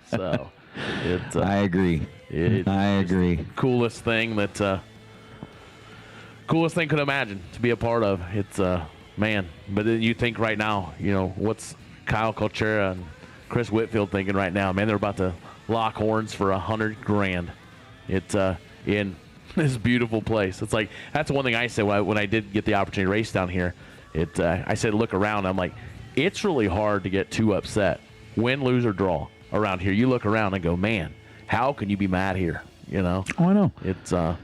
So, I agree. I agree. Coolest thing could imagine to be a part of. It's man. But you think right now, what's Kyle Colchera and Chris Whitfield thinking right now? Man, they're about to lock horns for $100,000. It's in this beautiful place. It's like that's one thing I said when I did get the opportunity to race down here. I said, look around. I'm like, it's really hard to get too upset, win, lose, or draw around here. You look around and go, man, how can you be mad here? Oh, I know. It's I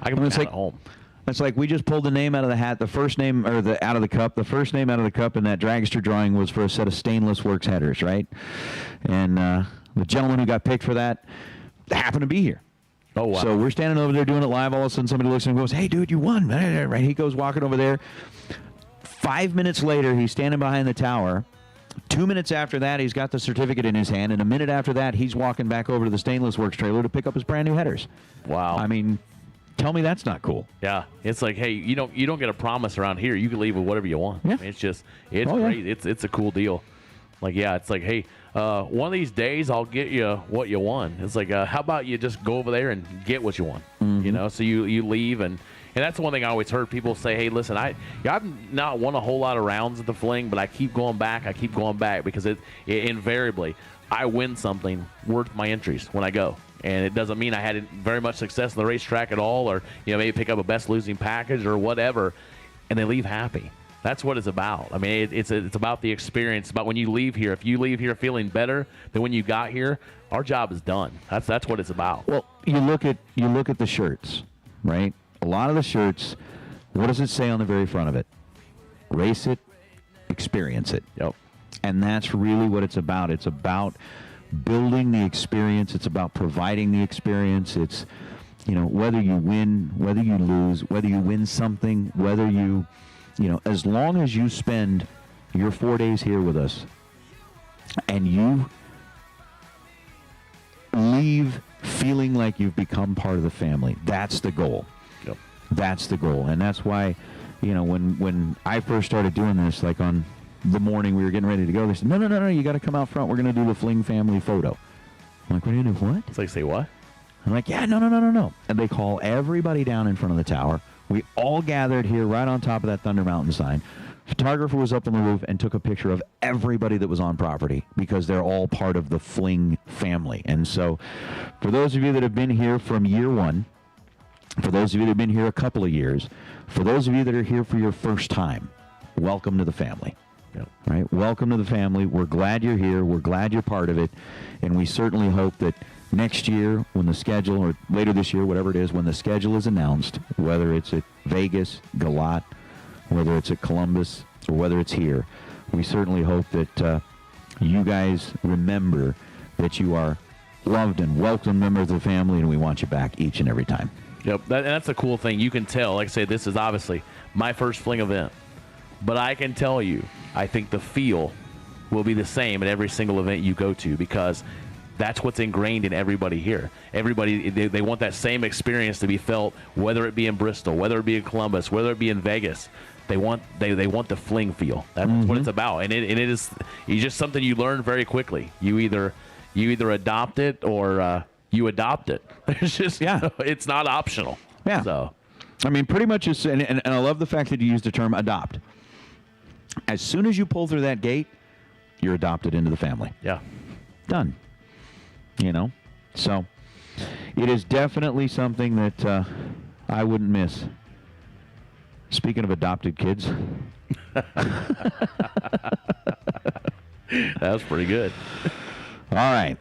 can be mad at home. It's like we just pulled the name out of the hat. The first name, or out of the cup. The first name out of the cup in that dragster drawing was for a set of Stainless Works headers, right? And the gentleman who got picked for that happened to be here. Oh, wow. So we're standing over there doing it live. All of a sudden, somebody looks and goes, "Hey, dude, you won!" Right? He goes walking over there. 5 minutes later, he's standing behind the tower. 2 minutes after that, he's got the certificate in his hand, and a minute after that, he's walking back over to the Stainless Works trailer to pick up his brand new headers. Wow. I mean, tell me that's not cool. Yeah, it's like, hey, you don't get a promise around here. You can leave with whatever you want. Yeah. I mean, it's great. Yeah. It's a cool deal. Like, yeah, it's like, hey, one of these days I'll get you what you won. It's like, how about you just go over there and get what you want? Mm-hmm. So you leave, and that's one thing I always heard people say, hey, listen, I've not won a whole lot of rounds at the Fling, but I keep going back because it invariably I win something worth my entries when I go. And it doesn't mean I had very much success on the racetrack at all, or maybe pick up a best losing package or whatever, and they leave happy. That's what it's about. I mean, it's about the experience. About when you leave here. If you leave here feeling better than when you got here, our job is done. That's what it's about. Well, you look at the shirts, right? A lot of the shirts. What does it say on the very front of it? Race it, experience it. Yep. And that's really what it's about. It's about building the experience. It's about providing the experience. It's, whether you win, whether you lose, whether you win something, whether you, as long as you spend your 4 days here with us and you leave feeling like you've become part of the family, that's the goal. Yep. That's the goal. And that's why, when I first started doing this, like on the morning we were getting ready to go, they said, no, you got to come out front. We're going to do the Fling family photo. I'm like, we're going to do what? It's like, say what? I'm like, yeah, no. And they call everybody down in front of the tower. We all gathered here right on top of that Thunder Mountain sign. Photographer was up on the roof and took a picture of everybody that was on property because they're all part of the Fling family. And so for those of you that have been here from year one, for those of you that have been here a couple of years, for those of you that are here for your first time, welcome to the family. Yep. Right? Welcome to the family. We're glad you're here. We're glad you're part of it. And we certainly hope that next year when the schedule, or later this year, whatever it is, when the schedule is announced, whether it's at Vegas, Galat, whether it's at Columbus, or whether it's here, we certainly hope that you guys remember that you are loved and welcome members of the family, and we want you back each and every time. Yep, that's a cool thing. You can tell, like I say, this is obviously my first Fling event. But I can tell you, I think the feel will be the same at every single event you go to because that's what's ingrained in everybody here. Everybody, they want that same experience to be felt, whether it be in Bristol, whether it be in Columbus, whether it be in Vegas. They want the Fling feel. That's what it's about, and it is just something you learn very quickly. You either adopt it or you adopt it. It's just it's not optional. Yeah. So, I mean, pretty much, and I love the fact that you used the term adopt. As soon as you pull through that gate, you're adopted into the family. Yeah. Done. So it is definitely something that I wouldn't miss. Speaking of adopted kids. That was pretty good. All right.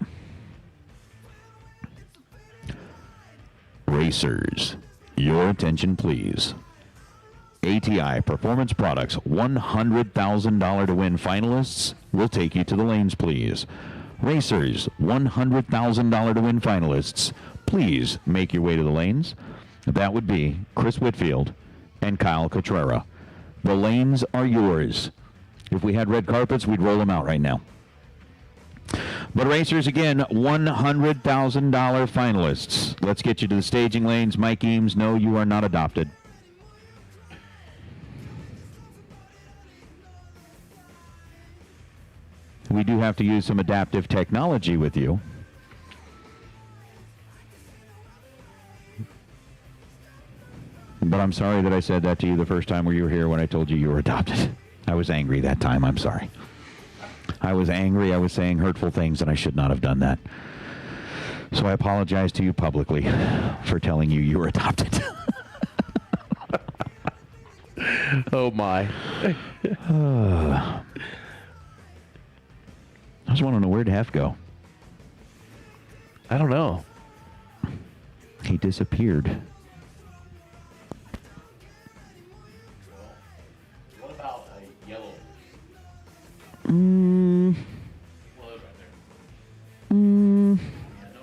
Racers, your attention, please. ATI Performance Products $100,000 to win finalists will take you to the lanes, please. Racers, $100,000 to win finalists, please make your way to the lanes. That would be Chris Whitfield and Kyle Cotrera. The lanes are yours. If we had red carpets, we'd roll them out right now. But racers, again, $100,000 finalists. Let's get you to the staging lanes. Mike Eames, no, you are not adopted. We do have to use some adaptive technology with you. But I'm sorry that I said that to you the first time where you were here when I told you were adopted. I was angry that time. I'm sorry. I was angry. I was saying hurtful things, and I should not have done that. So I apologize to you publicly for telling you were adopted. Oh, my. I just want to know, where'd Hef go? I don't know. He disappeared. What about a yellow? Well, right there. I know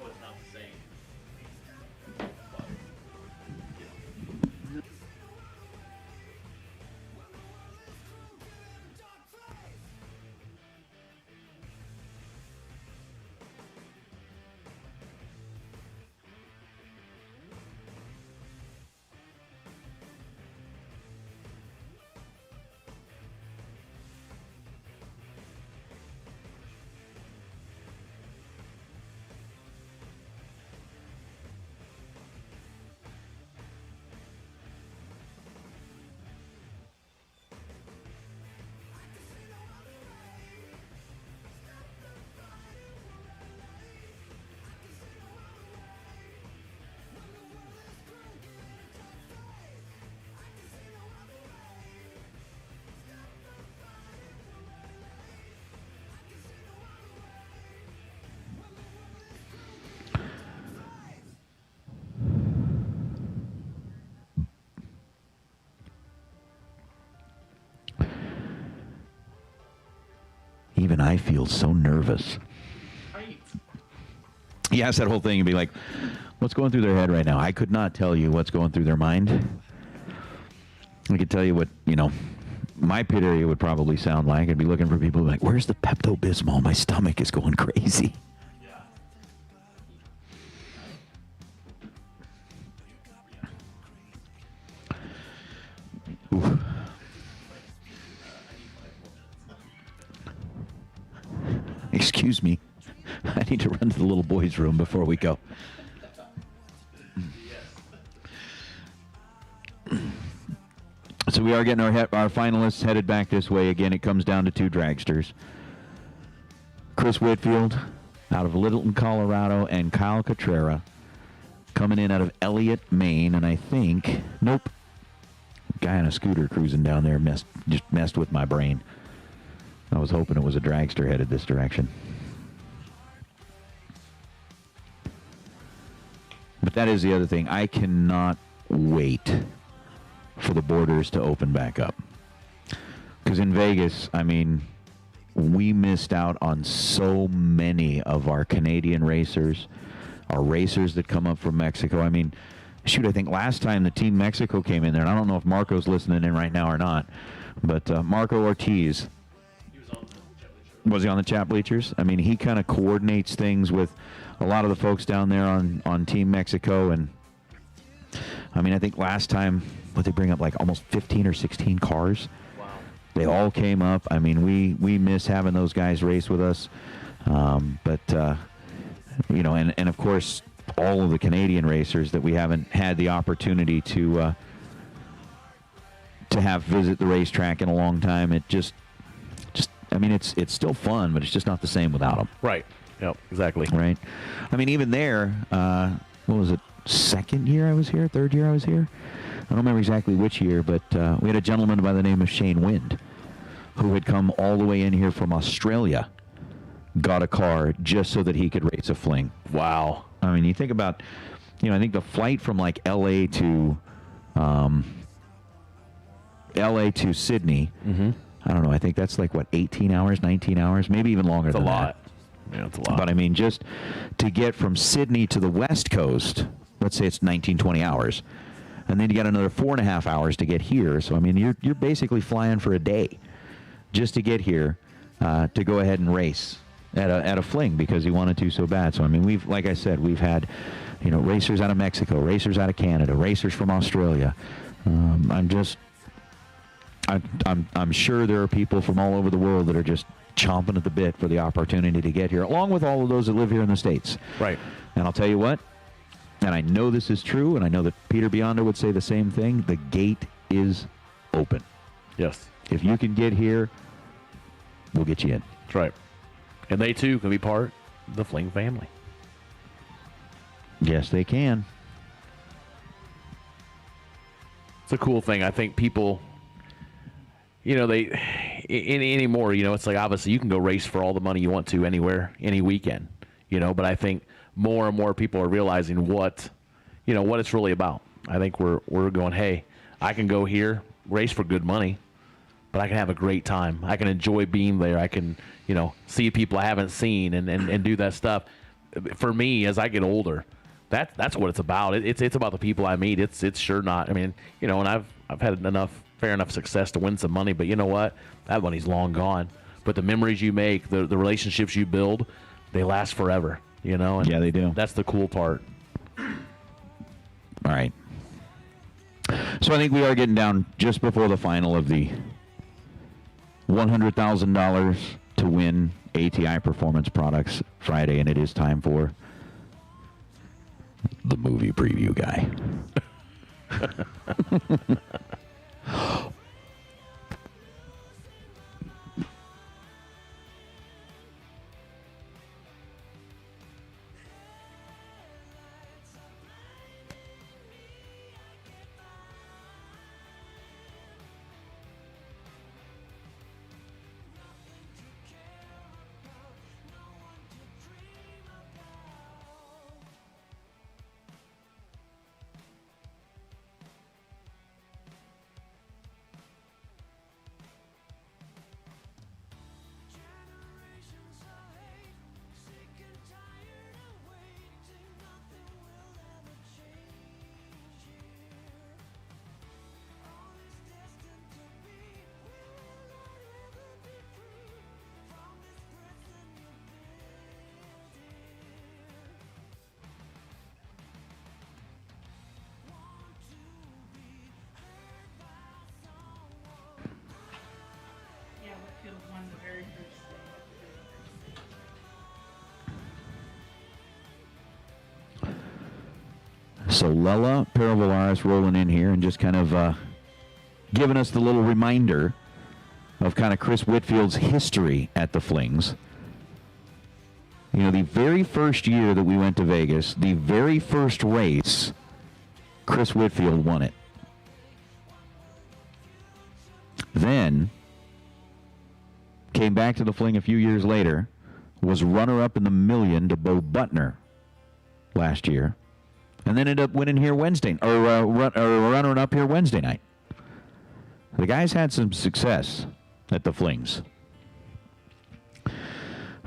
it's not the same. Even I feel so nervous. Right. You ask that whole thing and be like, what's going through their head right now? I could not tell you what's going through their mind. I could tell you what, my pit area would probably sound like. I'd be looking for people like, where's the Pepto-Bismol? My stomach is going crazy. Oof. Excuse me. I need to run to the little boys' room before we go. So we are getting our finalists headed back this way. Again, it comes down to two dragsters. Chris Whitfield out of Littleton, Colorado, and Kyle Cotrera coming in out of Elliott, Maine. And I think, nope, guy on a scooter cruising down there just messed with my brain. I was hoping it was a dragster headed this direction. But that is the other thing. I cannot wait for the borders to open back up. Because in Vegas, we missed out on so many of our Canadian racers, our racers that come up from Mexico. I think last time the Team Mexico came in there, and I don't know if Marco's listening in right now or not, but Marco Ortiz, was he on the chat bleachers? He kind of coordinates things with a lot of the folks down there on Team Mexico. And, I think last time, they bring up like almost 15 or 16 cars. Wow. They all came up. We miss having those guys race with us. And of course, all of the Canadian racers that we haven't had the opportunity to have visit the racetrack in a long time. It just it's still fun, but it's just not the same without them. Right. Yep, exactly. Right. Even there, what was it, third year I was here? I don't remember exactly which year, but we had a gentleman by the name of Shane Wind who had come all the way in here from Australia, got a car just so that he could race a fling. Wow. You think about, I think the flight from like LA to Sydney, I don't know, I think that's like, 18 hours, 19 hours, maybe even longer than that. Yeah, it's a lot. But just to get from Sydney to the West Coast, let's say it's 19, 20 hours, and then you got another 4.5 hours to get here. So, you're basically flying for a day just to get here to go ahead and race at a fling because he wanted to so bad. So, we've, like I said, we've had, racers out of Mexico, racers out of Canada, racers from Australia. I'm sure there are people from all over the world that are just chomping at the bit for the opportunity to get here, along with all of those that live here in the States. Right. And I'll tell you what, and I know this is true, and I know that Peter Beyonder would say the same thing, the gate is open. Yes. If you can get here, we'll get you in. That's right. And they, too, can be part of the Fling family. Yes, they can. It's a cool thing. I think people, anymore, it's like obviously you can go race for all the money you want to anywhere, any weekend, but I think more and more people are realizing what it's really about. I think we're going, hey, I can go here, race for good money, but I can have a great time. I can enjoy being there. I can, see people I haven't seen and do that stuff. For me, as I get older, that's what it's about. It's about the people I meet. It's sure not. I mean, and I've had fair enough success to win some money, but you know what? That money's long gone. But the memories you make, the relationships you build, they last forever. And yeah, they do. That's the cool part. All right. So I think we are getting down just before the final of the $100,000 to win ATI Performance Products Friday, and it is time for the movie preview guy. So Lela Perovolaris rolling in here and just kind of giving us the little reminder of kind of Chris Whitfield's history at the Flings. The very first year that we went to Vegas, the very first race, Chris Whitfield won it. Then came back to the Fling a few years later, was runner-up in the million to Bo Butner last year, and then ended up winning here Wednesday, or running up here Wednesday night. The guy's had some success at the Flings.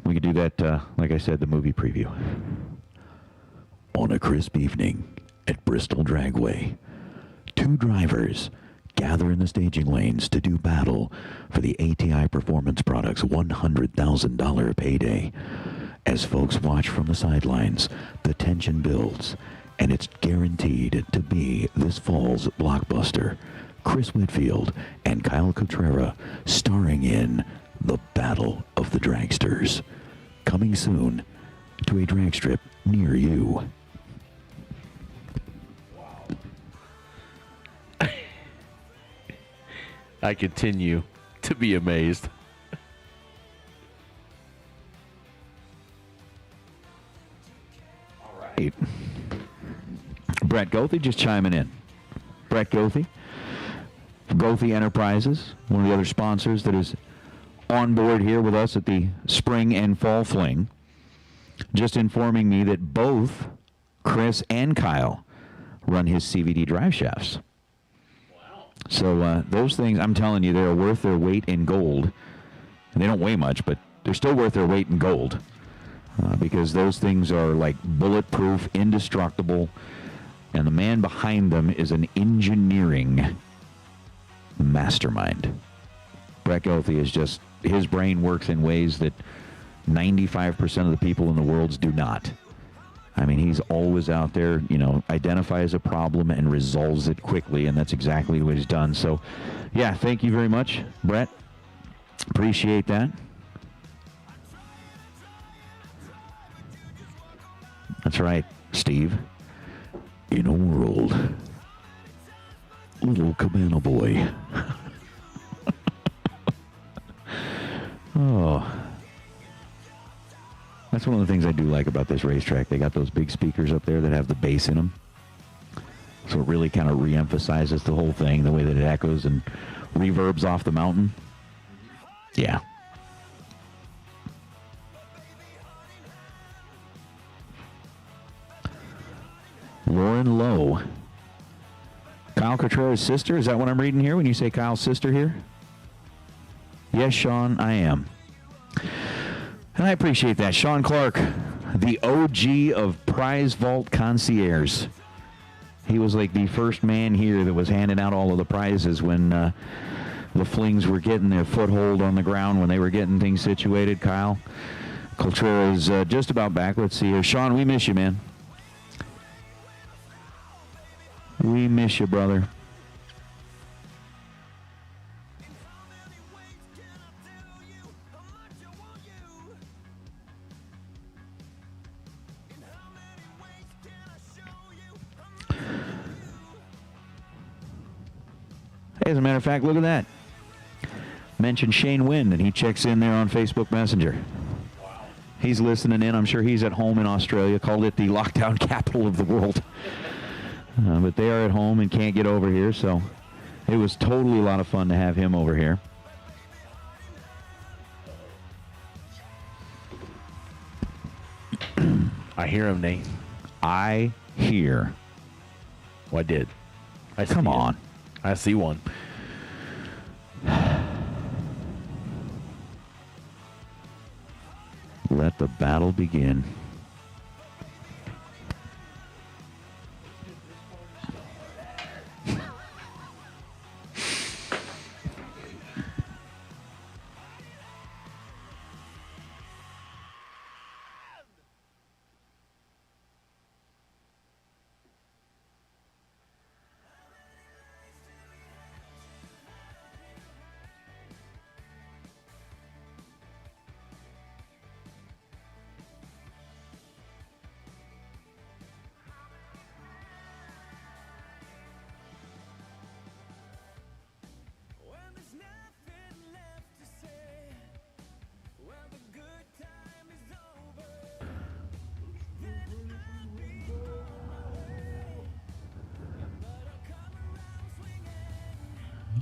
We could do that, like I said, the movie preview. On a crisp evening at Bristol Dragway, two drivers gather in the staging lanes to do battle for the ATI Performance Products $100,000 payday. As folks watch from the sidelines, the tension builds, and it's guaranteed to be this fall's blockbuster. Chris Whitfield and Kyle Cotrera starring in The Battle of the Dragsters. Coming soon to a drag strip near you. Wow. I continue to be amazed. All right. Brett Goethe just chiming in. Brett Goethe, Goethe Enterprises, one of the other sponsors that is on board here with us at the Spring and Fall Fling, just informing me that both Chris and Kyle run his CVD drive shafts. Wow. So those things, I'm telling you, they're worth their weight in gold. And they don't weigh much, but they're still worth their weight in gold because those things are like bulletproof, indestructible, and the man behind them is an engineering mastermind. Brett Goethe is just, his brain works in ways that 95% of the people in the world do not. I mean, he's always out there, identifies a problem and resolves it quickly, and that's exactly what he's done. So, yeah, thank you very much, Brett. Appreciate that. That's right, Steve. In a world, little cabana boy. Oh. That's one of the things I do like about this racetrack. They got those big speakers up there that have the bass in them. So it really kind of re-emphasizes the whole thing, the way that it echoes and reverbs off the mountain. Yeah. Lauren Lowe. Kyle Cotrera's sister? Is that what I'm reading here when you say Kyle's sister here? Yes, Sean, I am. And I appreciate that. Sean Clark, the OG of Prize Vault Concierge. He was like the first man here that was handing out all of the prizes when the Flings were getting their foothold on the ground, when they were getting things situated. Kyle Cotrera is just about back. Let's see here. Sean, we miss you, man. We miss you, brother. Hey, as a matter of fact, look at that. Mention Shane Wynn, and he checks in there on Facebook Messenger. Wow. He's listening in. I'm sure he's at home in Australia. Called it the lockdown capital of the world. But they are at home and can't get over here, so it was totally a lot of fun to have him over here. I hear him, Nate. I hear. Well, I did. Come on. I see one. Let the battle begin.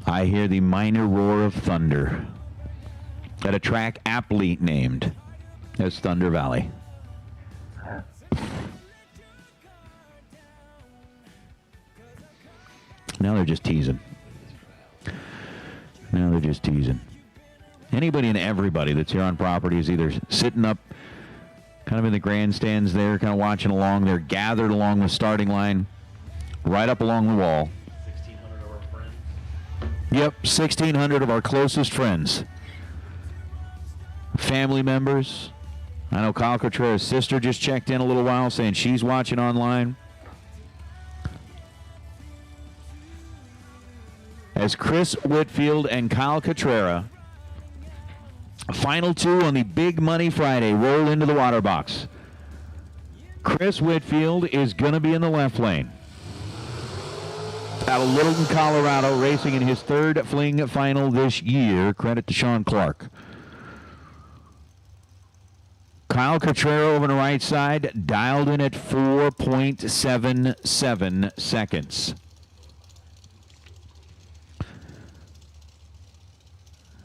I hear the minor roar of thunder at a track aptly named as Thunder Valley. Now they're just teasing. Anybody and everybody that's here on property is either sitting up kind of in the grandstands there, kind of watching along. They're gathered along the starting line, right up along the wall. 1,600 of our friends. Yep, 1,600 of our closest friends. Family members. I know Kyle Cotrera's sister just checked in a little while saying she's watching online. As Chris Whitfield and Kyle Cotrera, final two on the Big Money Friday, roll into the water box. Chris Whitfield is going to be in the left lane. Out of Littleton, Colorado, racing in his third Fling final this year. Credit to Sean Clark. Kyle Cotrera over on the right side, dialed in at 4.77 seconds.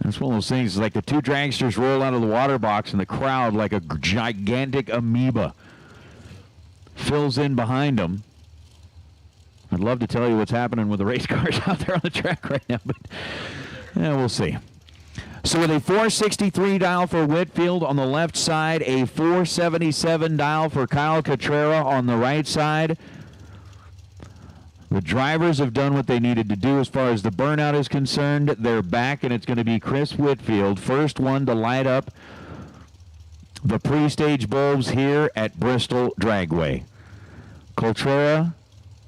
That's one of those things, like the two dragsters roll out of the water box and the crowd, like a gigantic amoeba, fills in behind them. I'd love to tell you what's happening with the race cars out there on the track right now, but yeah, we'll see. So with a 463 dial for Whitfield on the left side, a 477 dial for Kyle Cotrera on the right side. The drivers have done what they needed to do as far as the burnout is concerned. They're back, and it's going to be Chris Whitfield, first one to light up the pre-stage bulbs here at Bristol Dragway. Cotrera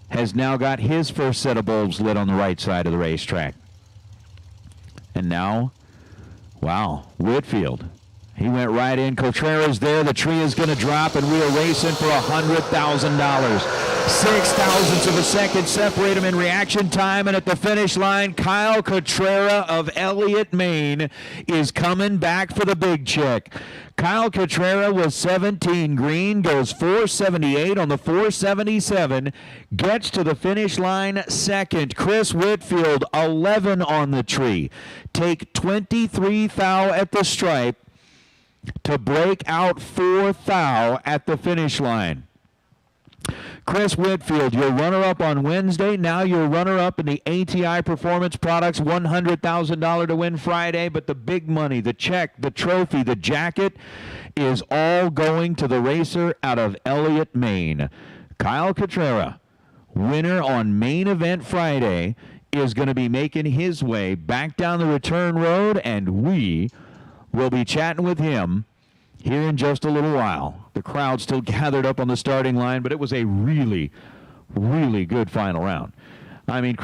has now got his first set of bulbs lit on the right side of the racetrack. And now, wow, Whitfield He went right in. Contreras there. The tree is going to drop, and we are racing for $100,000. 6,000ths of a second separate him in reaction time, and at the finish line, Kyle Contreras of Elliott, Maine, is coming back for the big check. Kyle Contreras was 17 green, goes 478 on the 477, gets to the finish line second. Chris Whitfield, 11 on the tree. Take 23 thou at the stripe to break out 4 thou at the finish line. Chris Whitfield, your runner-up on Wednesday. Now your runner-up in the ATI Performance Products $100,000 to win Friday. But the big money, the check, the trophy, the jacket is all going to the racer out of Elliott, Maine. Kyle Contreras, winner on main event Friday, is going to be making his way back down the return road, and we will be chatting with him here in just a little while. The crowd still gathered up on the starting line, but it was a really, really good final round. I mean,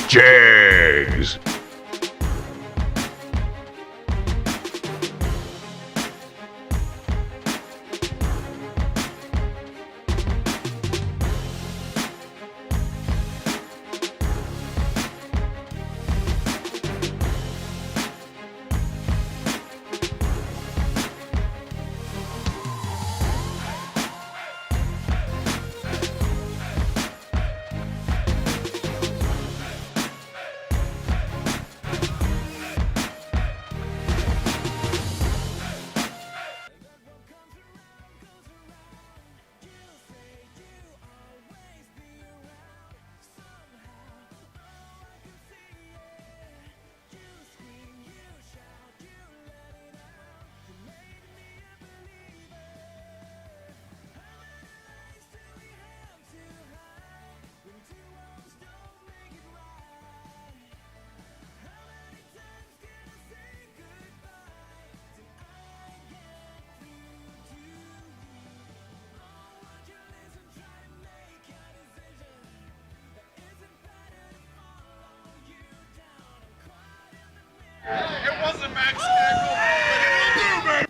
Jags. It wasn't Max Stagel, but it will do, baby.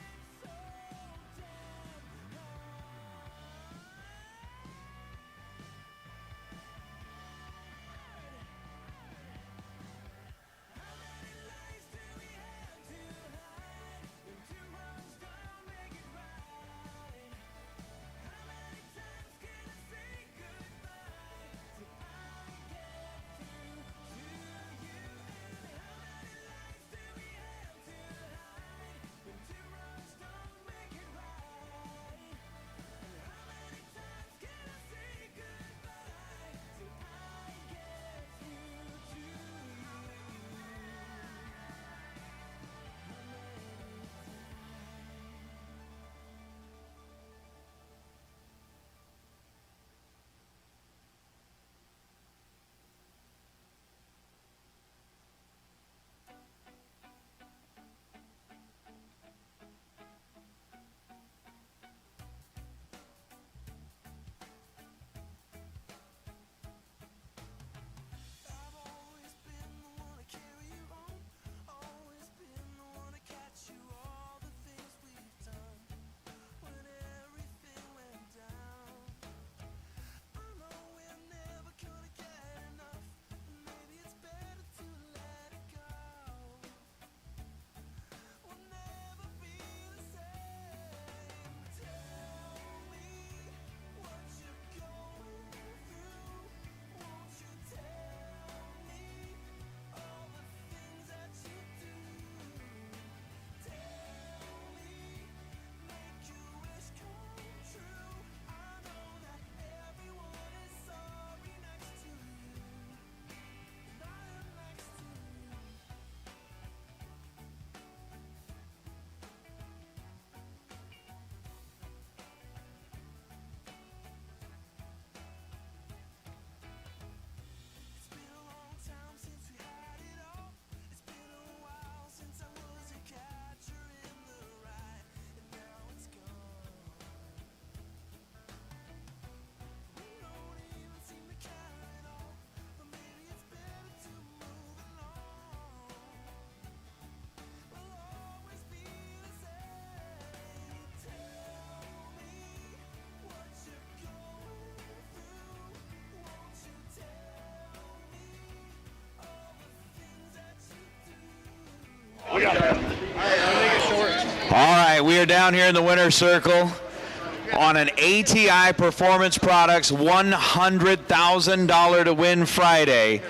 right, we are down here in the winner's circle on an ATI Performance Products $100,000 to win Friday.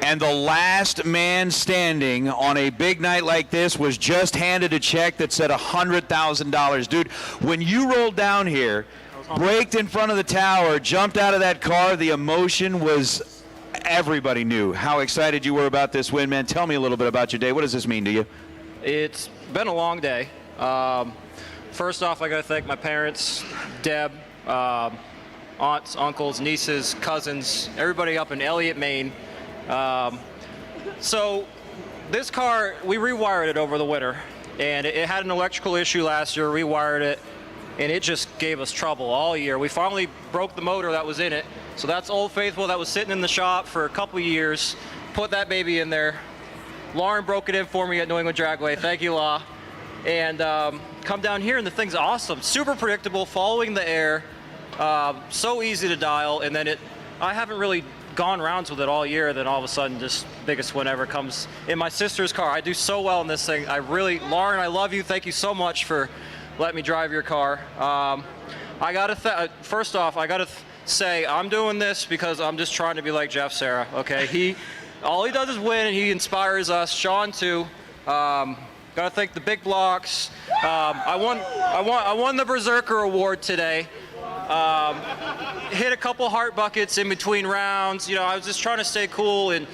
And the last man standing on a big night like this was just handed a check that said $100,000. Dude, when you rolled down here, braked in front of the tower, jumped out of that car, the emotion was, everybody knew how excited you were about this win, man. Tell me a little bit about your day. What does this mean to you? It's been a long day. First off, I got to thank my parents, Deb, aunts, uncles, nieces, cousins, everybody up in Elliott, Maine. So this car, we rewired it over the winter, and it had an electrical issue last year, rewired it, and it just gave us trouble all year. We finally broke the motor that was in it, so that's Old Faithful that was sitting in the shop for a couple of years. Put that baby in there. Lauren broke it in for me at New England Dragway. Thank you, Law. And come down here, and the thing's awesome. Super predictable, following the air, so easy to dial, and then I haven't really gone rounds with it all year, then all of a sudden just biggest win ever comes in my sister's car. I do so well in this thing. Lauren, I love you. Thank you so much for letting me drive your car. First off, I gotta say I'm doing this because I'm just trying to be like Jeff Serra. Okay, all he does is win, and he inspires us. Sean too. Gotta thank the big blocks. I won the Berserker Award today. Hit a couple heart buckets in between rounds. I was just trying to stay cool, and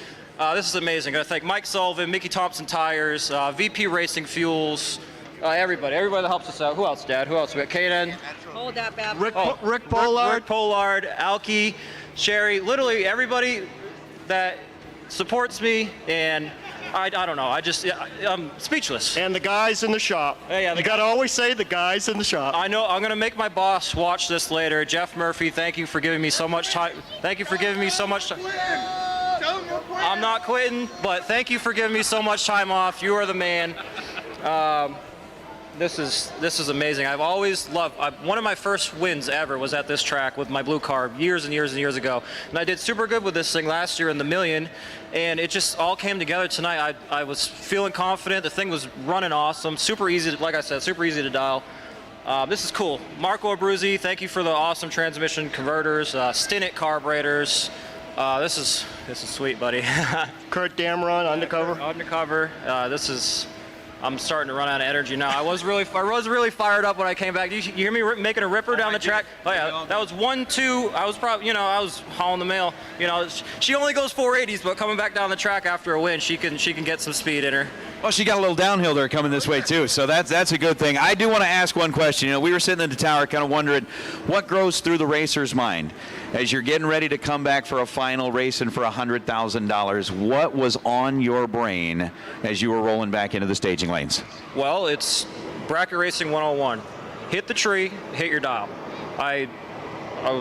this is amazing. Gotta thank Mike Sullivan, Mickey Thompson Tires, VP Racing Fuels, everybody that helps us out. Who else, Dad? Who else? We got K&N. Hold that back. Rick Pollard, Alki, Sherry, literally everybody that supports me, and I don't know. I'm speechless. And the guys in the shop. Yeah, you got to always say the guys in the shop. I know. I'm going to make my boss watch this later. Jeff Murphy, thank you for giving me so much time. Thank you for giving me so much time. I'm not quitting, but thank you for giving me so much time off. You are the man. This is amazing. I've always loved. One of my first wins ever was at this track with my blue car years and years and years ago, and I did super good with this thing last year in the million, and it just all came together tonight. I was feeling confident. The thing was running awesome. Super easy, like I said, super easy to dial. This is cool. Marco Abruzzi, thank you for the awesome transmission converters, Stinnett carburetors. This is sweet, buddy. Kurt Dameron, undercover. I'm starting to run out of energy now. I was really fired up when I came back. You hear me making a ripper down the track? Oh yeah, that was 1-2. I was probably, I was hauling the mail. She only goes 480s, but coming back down the track after a win, she can get some speed in her. Well, she got a little downhill there coming this way too, so that's a good thing. I do want to ask one question. We were sitting in the tower kind of wondering what goes through the racer's mind as you're getting ready to come back for a final racing for $100,000. What was on your brain as you were rolling back into the staging lanes? Well, it's bracket racing 101. Hit the tree, hit your dial.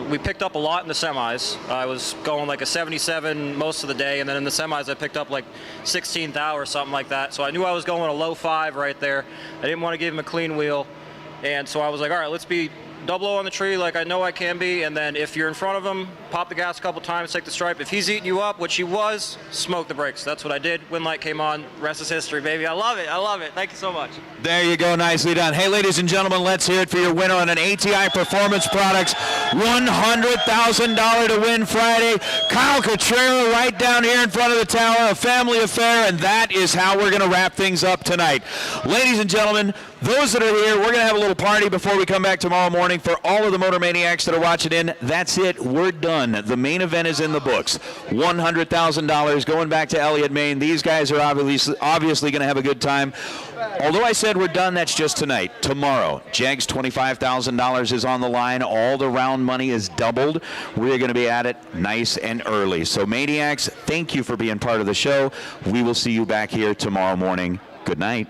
We picked up a lot in the semis. I was going like a 77 most of the day, and then in the semis I picked up like 16th hour or something like that. So I knew I was going a low 5 right there. I didn't want to give him a clean wheel, and so I was like, all right, let's be double O on the tree like I know I can be, and then if you're in front of him, pop the gas a couple times, take the stripe. If he's eating you up, which he was, smoke the brakes. That's what I did. Win light came on. Rest is history, baby. I love it. Thank you so much. There you go. Nicely done. Hey, ladies and gentlemen, let's hear it for your winner on an ATI Performance Products $100,000 to win Friday. Kyle Cotrera right down here in front of the tower, a family affair, and that is how we're going to wrap things up tonight. Ladies and gentlemen, those that are here, we're going to have a little party before we come back tomorrow morning. For all of the Motor Maniacs that are watching in, that's it. We're done. The main event is in the books. $100,000 going back to Elliott, Maine. These guys are obviously going to have a good time. Although I said we're done, that's just tonight. Tomorrow, Jags $25,000 is on the line. All the round money is doubled. We're going to be at it nice and early. So, Maniacs, thank you for being part of the show. We will see you back here tomorrow morning. Good night.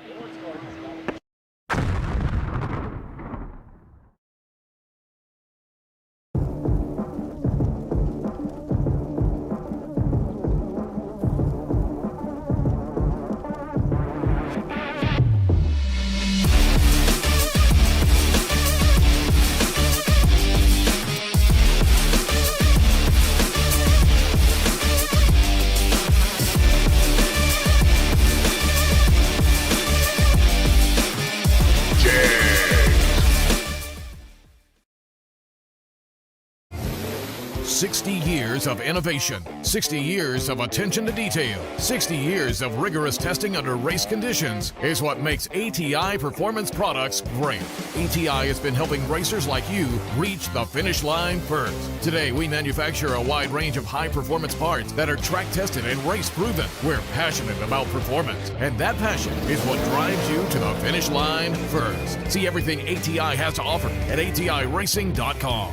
years of innovation, 60 years of attention to detail, 60 years of rigorous testing under race conditions is what makes ATI Performance Products great. ATI has been helping racers like you reach the finish line first. Today, we manufacture a wide range of high-performance parts that are track-tested and race-proven. We're passionate about performance, and that passion is what drives you to the finish line first. See everything ATI has to offer at ATIRacing.com.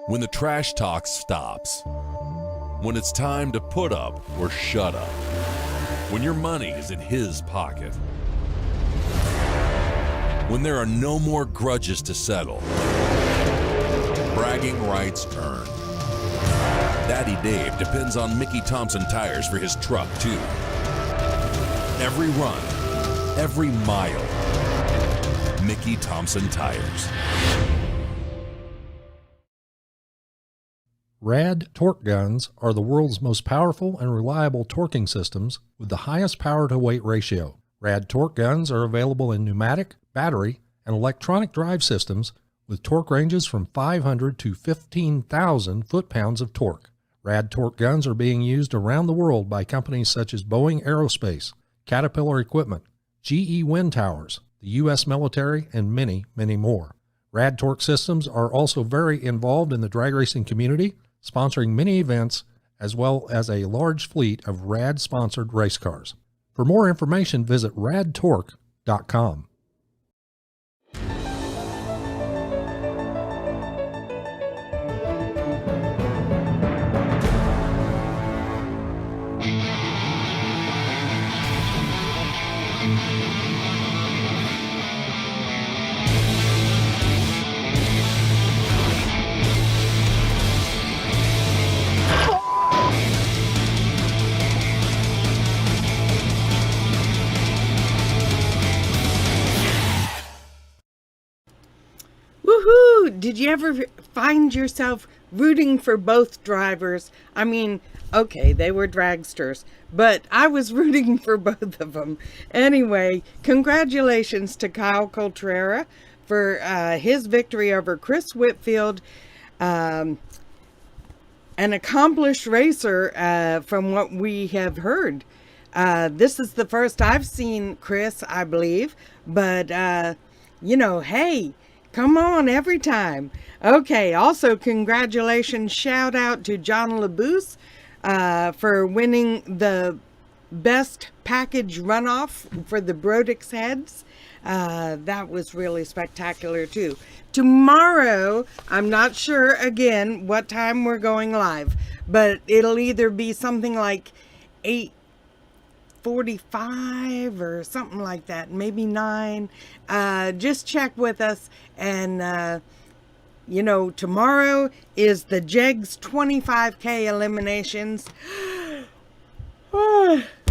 When the trash talk stops. When it's time to put up or shut up. When your money is in his pocket. When there are no more grudges to settle. Bragging rights earned. Daddy Dave depends on Mickey Thompson tires for his truck, too. Every run, every mile. Mickey Thompson Tires. Rad torque guns are the world's most powerful and reliable torquing systems with the highest power-to-weight ratio. Rad torque guns are available in pneumatic, battery, and electronic drive systems with torque ranges from 500 to 15,000 foot-pounds of torque. Rad torque guns are being used around the world by companies such as Boeing Aerospace, Caterpillar Equipment, GE Wind Towers, the U.S. military, and many, many more. Rad torque systems are also very involved in the drag racing community, sponsoring many events, as well as a large fleet of Rad-sponsored race cars. For more information, visit radtorque.com. Woohoo! Did you ever find yourself rooting for both drivers? I mean, okay, they were dragsters, but I was rooting for both of them. Anyway, congratulations to Kyle Coltrera for his victory over Chris Whitfield, an accomplished racer from what we have heard. This is the first I've seen Chris, I believe, but, you know, hey, come on every time. Okay, also congratulations, shout out to John LaBouse for winning the best package runoff for the Brodix heads. That was really spectacular too. Tomorrow, I'm not sure again what time we're going live, but it'll either be something like 8:45 or something like that, maybe 9. Just check with us, and you know, tomorrow is the Jegs 25K eliminations.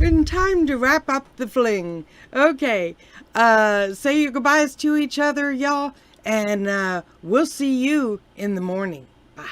In time to wrap up the fling. Okay, say your goodbyes to each other, y'all, and we'll see you in the morning. Bye.